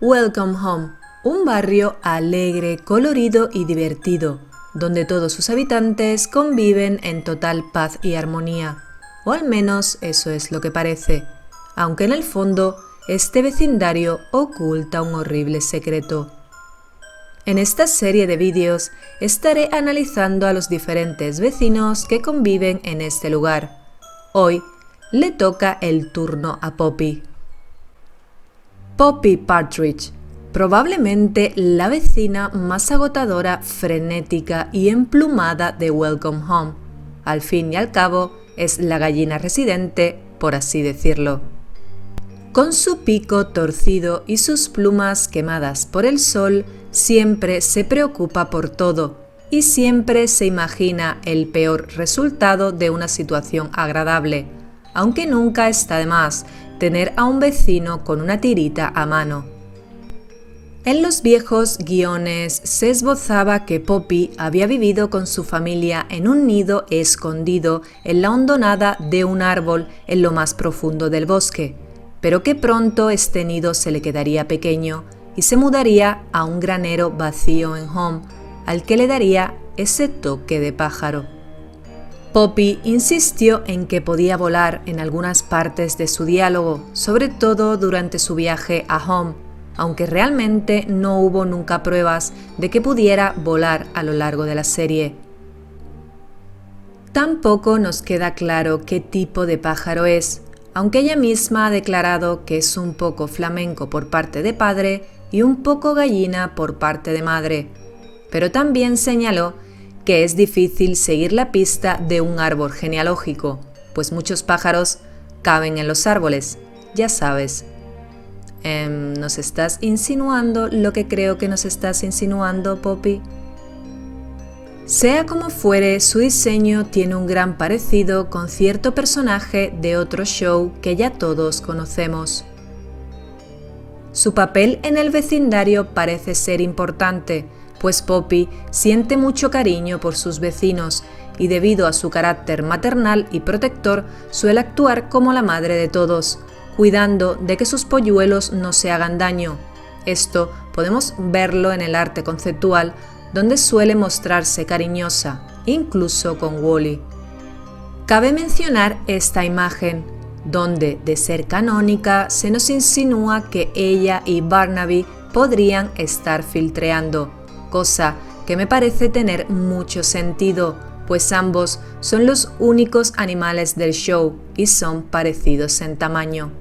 Welcome Home, un barrio alegre, colorido y divertido, donde todos sus habitantes conviven en total paz y armonía, o al menos eso es lo que parece, aunque en el fondo este vecindario oculta un horrible secreto. En esta serie de vídeos estaré analizando a los diferentes vecinos que conviven en este lugar. Hoy le toca el turno a Poppy. Poppy Partridge, probablemente la vecina más agotadora, frenética y emplumada de Welcome Home. Al fin y al cabo, es la gallina residente, por así decirlo. Con su pico torcido y sus plumas quemadas por el sol, siempre se preocupa por todo y siempre se imagina el peor resultado de una situación agradable, aunque nunca está de más tener a un vecino con una tirita a mano. En los viejos guiones se esbozaba que Poppy había vivido con su familia en un nido escondido en la hondonada de un árbol en lo más profundo del bosque, pero que pronto este nido se le quedaría pequeño y se mudaría a un granero vacío en Home, al que le daría ese toque de pájaro. Poppy insistió en que podía volar en algunas partes de su diálogo, sobre todo durante su viaje a Home, aunque realmente no hubo nunca pruebas de que pudiera volar a lo largo de la serie. Tampoco nos queda claro qué tipo de pájaro es, aunque ella misma ha declarado que es un poco flamenco por parte de padre y un poco gallina por parte de madre, pero también señaló que es difícil seguir la pista de un árbol genealógico, pues muchos pájaros caben en los árboles, ya sabes. ¿Nos estás insinuando lo que creo que nos estás insinuando, Poppy? Sea como fuere, su diseño tiene un gran parecido con cierto personaje de otro show que ya todos conocemos. Su papel en el vecindario parece ser importante, pues Poppy siente mucho cariño por sus vecinos y debido a su carácter maternal y protector suele actuar como la madre de todos, cuidando de que sus polluelos no se hagan daño. Esto podemos verlo en el arte conceptual, donde suele mostrarse cariñosa, incluso con Wally. Cabe mencionar esta imagen, donde, de ser canónica, se nos insinúa que ella y Barnaby podrían estar filtreando, cosa que me parece tener mucho sentido, pues ambos son los únicos animales del show y son parecidos en tamaño.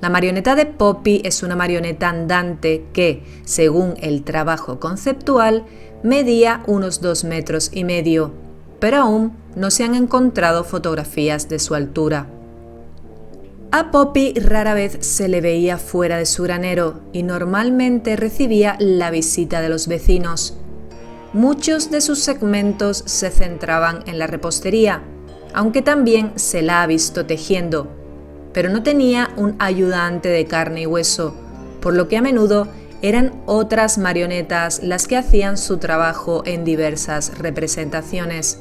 La marioneta de Poppy es una marioneta andante que, según el trabajo conceptual, medía unos 2,5 metros, pero aún no se han encontrado fotografías de su altura. A Poppy rara vez se le veía fuera de su granero y normalmente recibía la visita de los vecinos. Muchos de sus segmentos se centraban en la repostería, aunque también se la ha visto tejiendo, pero no tenía un ayudante de carne y hueso, por lo que a menudo eran otras marionetas las que hacían su trabajo en diversas representaciones.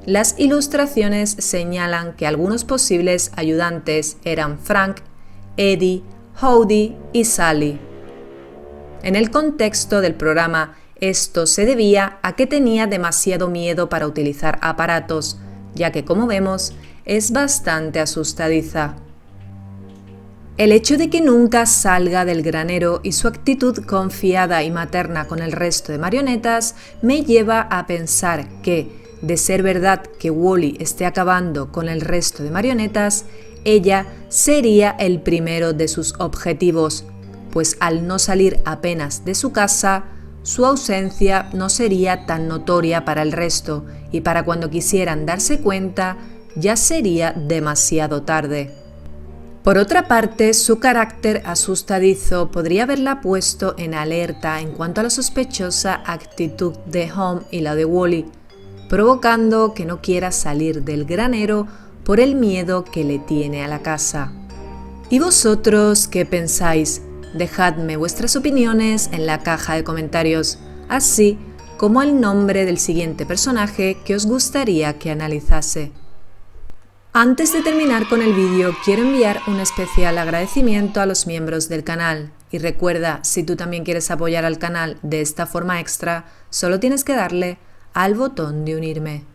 Las ilustraciones señalan que algunos posibles ayudantes eran Frank, Eddie, Howdy y Sally. En el contexto del programa, esto se debía a que tenía demasiado miedo para utilizar aparatos, ya que, como vemos, es bastante asustadiza. El hecho de que nunca salga del granero y su actitud confiada y materna con el resto de marionetas me lleva a pensar que, de ser verdad que Wally esté acabando con el resto de marionetas, ella sería el primero de sus objetivos, pues al no salir apenas de su casa, su ausencia no sería tan notoria para el resto y para cuando quisieran darse cuenta ya sería demasiado tarde. Por otra parte, su carácter asustadizo podría haberla puesto en alerta en cuanto a la sospechosa actitud de Home y la de Wally, provocando que no quiera salir del granero por el miedo que le tiene a la casa. ¿Y vosotros qué pensáis? Dejadme vuestras opiniones en la caja de comentarios, así como el nombre del siguiente personaje que os gustaría que analizase. Antes de terminar con el vídeo, quiero enviar un especial agradecimiento a los miembros del canal. Y recuerda, si tú también quieres apoyar al canal de esta forma extra, solo tienes que darle al botón de unirme.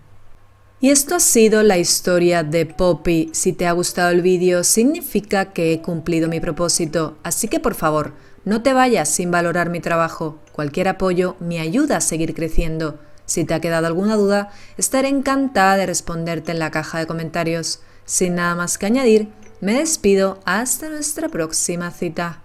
Y esto ha sido la historia de Poppy. Si te ha gustado el vídeo, significa que he cumplido mi propósito. Así que por favor, no te vayas sin valorar mi trabajo. Cualquier apoyo me ayuda a seguir creciendo. Si te ha quedado alguna duda, estaré encantada de responderte en la caja de comentarios. Sin nada más que añadir, me despido hasta nuestra próxima cita.